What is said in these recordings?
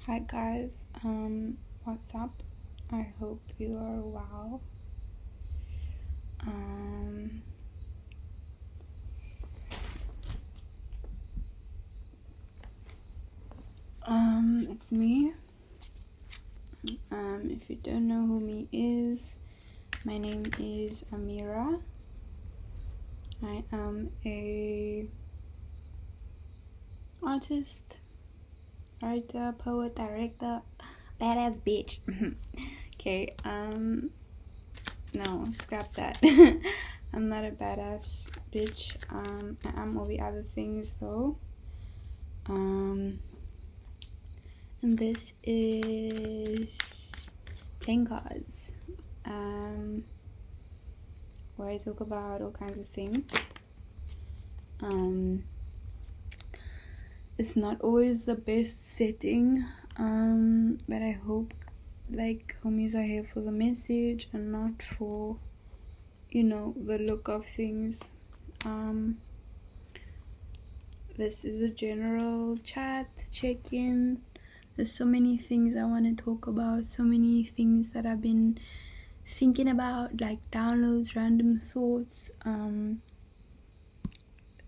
Hi guys, what's up? I hope you are well. It's me. If you don't know who me is, my name is Amira. I am a artist, writer, poet, director, badass bitch. Okay, no, scrap that. I'm not a badass bitch. I am all the other things though. And this is Playing Cards, where I talk about all kinds of things. It's not always the best setting, but I hope like homies are here for the message and not for, the look of things. This is a general chat, check-in. There's so many things I want to talk about, so many things that I've been thinking about, like downloads, random thoughts,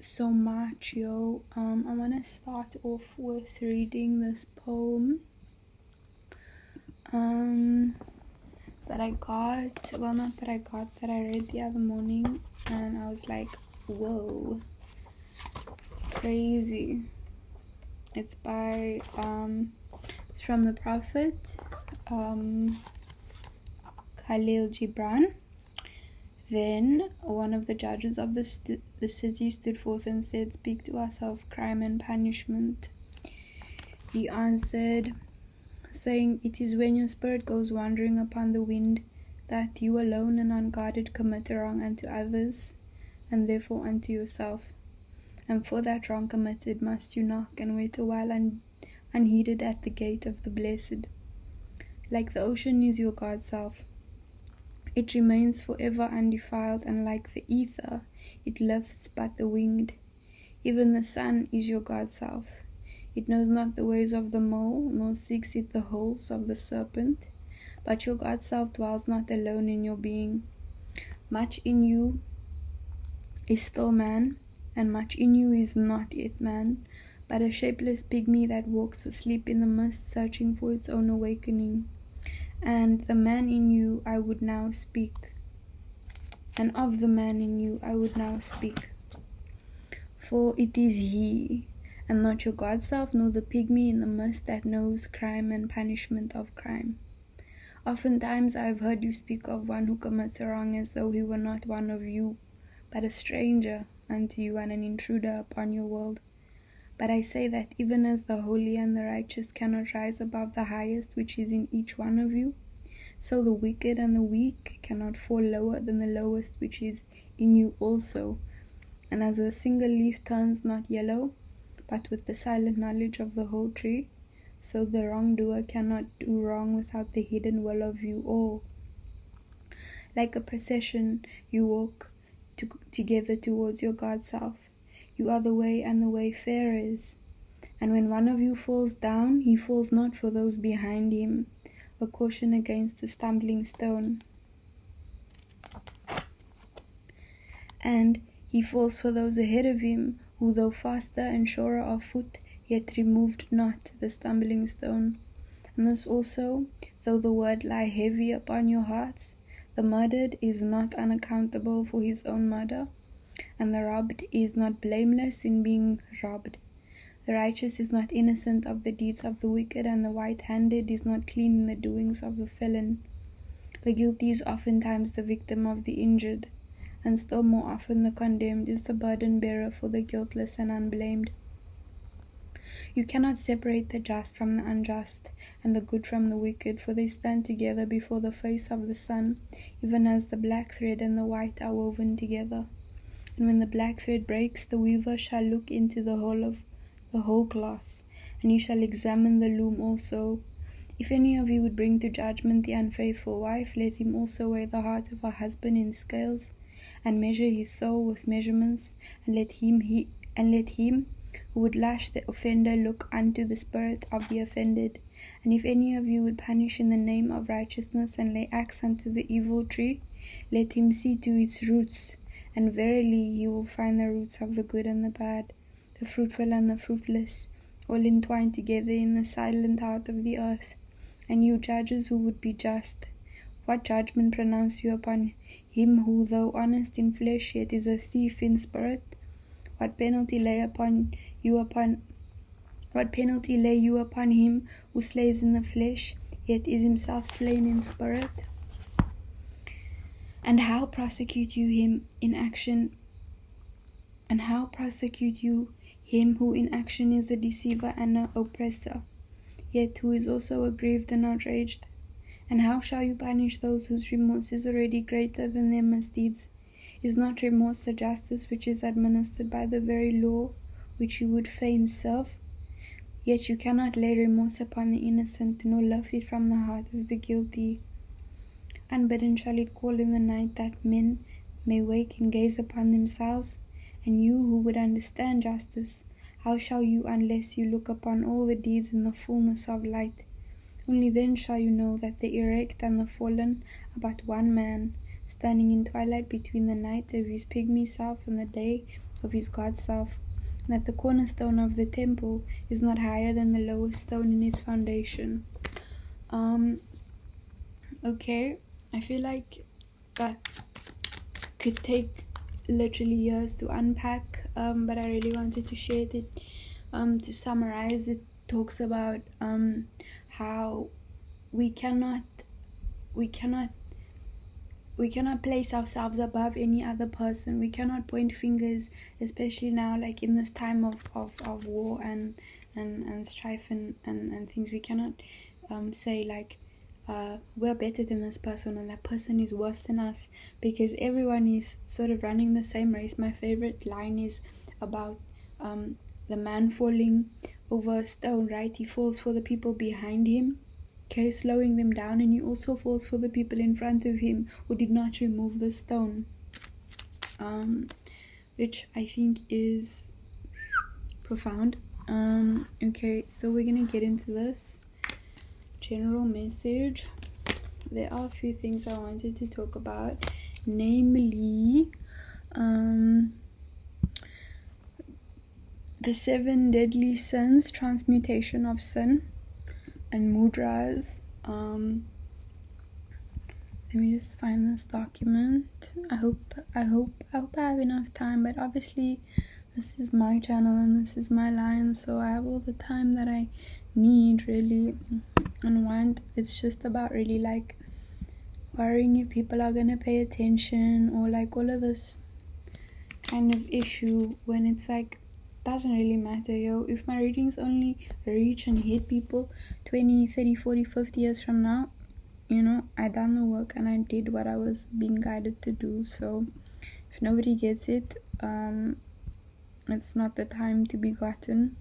so much, yo. I want to start off with reading this poem that I got, well, not that I got, that I read the other morning, and I was like, whoa, crazy. It's by, it's from the Prophet, Khalil Gibran. Then one of the judges of the city stood forth and said, "Speak to us of crime and punishment." He answered, saying, "It is when your spirit goes wandering upon the wind that you alone and unguarded commit a wrong unto others, and therefore unto yourself. And for that wrong committed must you knock and wait a while unheeded at the gate of the blessed. Like the ocean is your God self. It remains forever undefiled, and like the ether, it lifts but the winged. Even the sun is your God self. It knows not the ways of the mole, nor seeks it the holes of the serpent. But your God self dwells not alone in your being. Much in you is still man, and much in you is not yet man, but a shapeless pygmy that walks asleep in the mist, searching for its own awakening. And the man in you I would now speak, and of the man in you I would now speak. For it is he, and not your God self, nor the pygmy in the mist, that knows crime and punishment of crime. Oftentimes I have heard you speak of one who commits a wrong as though he were not one of you, but a stranger unto you and an intruder upon your world. But I say that even as the holy and the righteous cannot rise above the highest which is in each one of you, so the wicked and the weak cannot fall lower than the lowest which is in you also. And as a single leaf turns not yellow, but with the silent knowledge of the whole tree, so the wrongdoer cannot do wrong without the hidden will of you all. Like a procession, you walk together towards your God self. You are the way and the wayfarers. And when one of you falls down, he falls not for those behind him, a caution against the stumbling stone. And he falls for those ahead of him, who though faster and surer of foot, yet removed not the stumbling stone. And this also, though the word lie heavy upon your hearts, the murdered is not unaccountable for his own murder, and the robbed is not blameless in being robbed. The righteous is not innocent of the deeds of the wicked, and the white-handed is not clean in the doings of the felon. The guilty is oftentimes the victim of the injured, and still more often the condemned is the burden-bearer for the guiltless and unblamed. You cannot separate the just from the unjust, and the good from the wicked, for they stand together before the face of the sun, even as the black thread and the white are woven together. And when the black thread breaks, the weaver shall look into the whole cloth, and he shall examine the loom also. If any of you would bring to judgment the unfaithful wife, let him also weigh the heart of her husband in scales, and measure his soul with measurements, and let him who would lash the offender, look unto the spirit of the offended. And if any of you would punish in the name of righteousness and lay axe unto the evil tree, let him see to its roots, and verily he will find the roots of the good and the bad, the fruitful and the fruitless, all entwined together in the silent heart of the earth. And you judges who would be just, what judgment pronounce you upon him who, though honest in flesh, yet is a thief in spirit? What penalty lay you upon him who slays in the flesh, yet is himself slain in spirit? And how prosecute you him who in action is a deceiver and an oppressor, yet who is also aggrieved and outraged? And how shall you punish those whose remorse is already greater than their misdeeds? Is not remorse the justice which is administered by the very law which you would fain serve? Yet you cannot lay remorse upon the innocent, nor lift it from the heart of the guilty. Unbidden shall it call in the night, that men may wake and gaze upon themselves. And you who would understand justice, how shall you unless you look upon all the deeds in the fullness of light? Only then shall you know that the erect and the fallen are but one man, standing in twilight between the night of his pygmy self and the day of his God self, and that the cornerstone of the temple is not higher than the lowest stone in its foundation. Okay, I feel like that could take literally years to unpack, but I really wanted to share it. To summarize, it talks about how we cannot place ourselves above any other person. We cannot point fingers, especially now, like in this time of war and strife and things. We cannot say like we're better than this person and that person is worse than us, because everyone is sort of running the same race. My favorite line is about the man falling over a stone, right? He falls for the people behind him, okay, slowing them down, and he also falls for the people in front of him who did not remove the stone, which I think is profound. Okay, so we're gonna get into this general message. There are a few things I wanted to talk about, namely the 7 deadly sins, transmutation of sin, and mudras. Let me just find this document. I hope I have enough time, but obviously this is my channel and this is my line, so I have all the time that I need, really, and want. It's just about really like worrying if people are gonna pay attention, or like all of this kind of issue, when it's like, doesn't really matter, yo. If my readings only reach and hit people 20, 30, 40, 50 years from now, you know, I done the work and I did what I was being guided to do. So if nobody gets it, it's not the time to be gotten.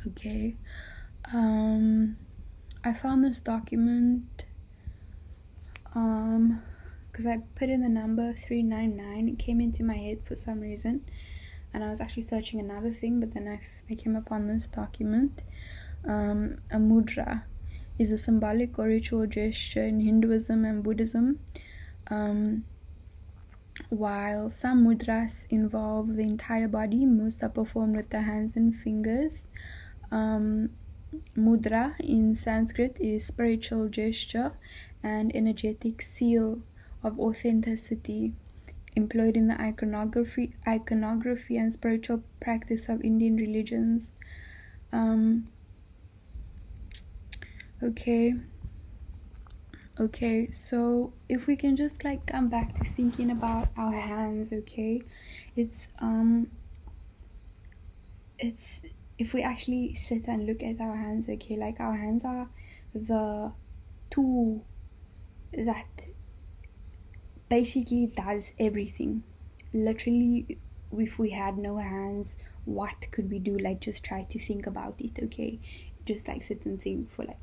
Okay. I found this document because I put in the number 399. It came into my head for some reason, and I was actually searching another thing, but then I came upon this document. A mudra is a symbolic or ritual gesture in Hinduism and Buddhism, while some mudras involve the entire body. Most are performed with the hands and fingers. Mudra in Sanskrit is spiritual gesture and energetic seal of authenticity, employed in the iconography and spiritual practice of Indian religions. Okay, so if we can just like come back to thinking about our hands, okay, it's if we actually sit and look at our hands, okay, like our hands are the tool that basically does everything. Literally, if we had no hands, what could we do? Like, just try to think about it, okay? Just like sit and think for like,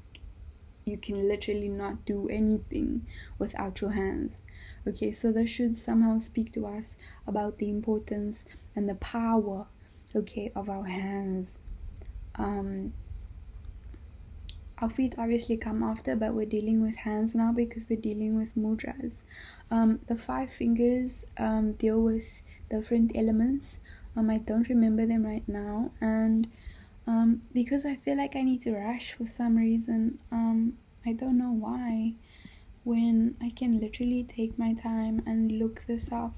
you can literally not do anything without your hands. Okay, so this should somehow speak to us about the importance and the power okay, of our hands. Our feet obviously come after, but we're dealing with hands now because we're dealing with mudras. The 5 fingers deal with different elements. I don't remember them right now, and because I feel like I need to rush for some reason. I don't know why, when I can literally take my time and look this up.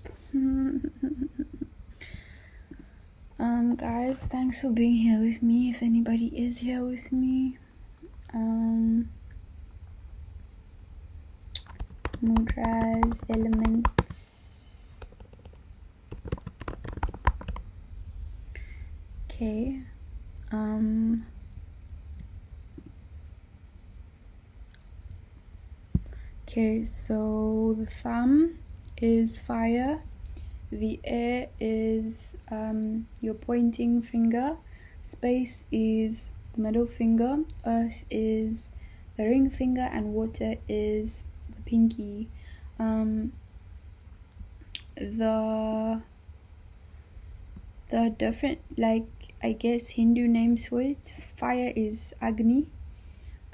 Guys, thanks for being here with me, if anybody is here with me. Mudras, elements. Okay. Okay, so the thumb is fire, the air is your pointing finger, space is the middle finger, earth is the ring finger, and water is the pinky. The different, like, I guess Hindu names for it: fire is Agni,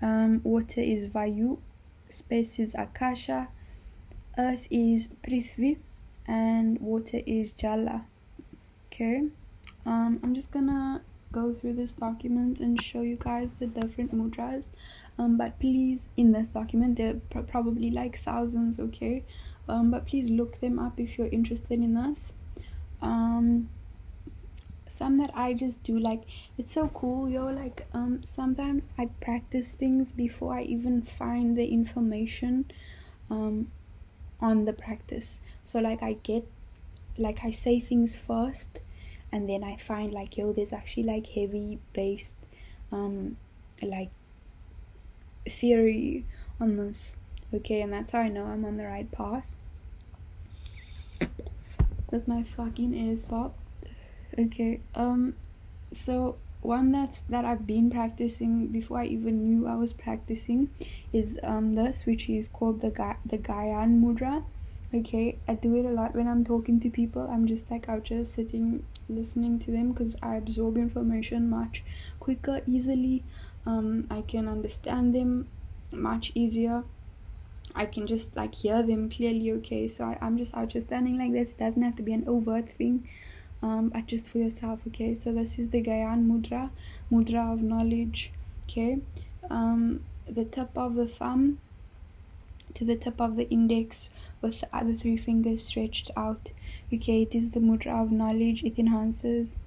water is Vayu, space is Akasha, earth is Prithvi, and water is Jala. Okay, I'm just gonna go through this document and show you guys the different mudras, but please, in this document there are probably like thousands, okay, but please look them up if you're interested in this. Some that I just do, like, it's so cool, yo, like, sometimes I practice things before I even find the information on the practice. So like I say things first, and then I find like, yo, there's actually like heavy based like theory on this, okay, and that's how I know I'm on the right path. That's my fucking ears pop. Okay, so one that I've been practicing before I even knew I was practicing is this, which is called the Gyan Mudra. Okay, I do it a lot when I'm talking to people. I'm just like out just sitting listening to them because I absorb information much quicker, easily. I can understand them much easier. I can just like hear them clearly, okay, so I'm just out just standing like this. It doesn't have to be an overt thing, but just for yourself, okay. So this is the Gyan Mudra of knowledge, okay. The tip of the thumb to the tip of the index with the other 3 fingers stretched out, okay, it is the Mudra of knowledge. It enhances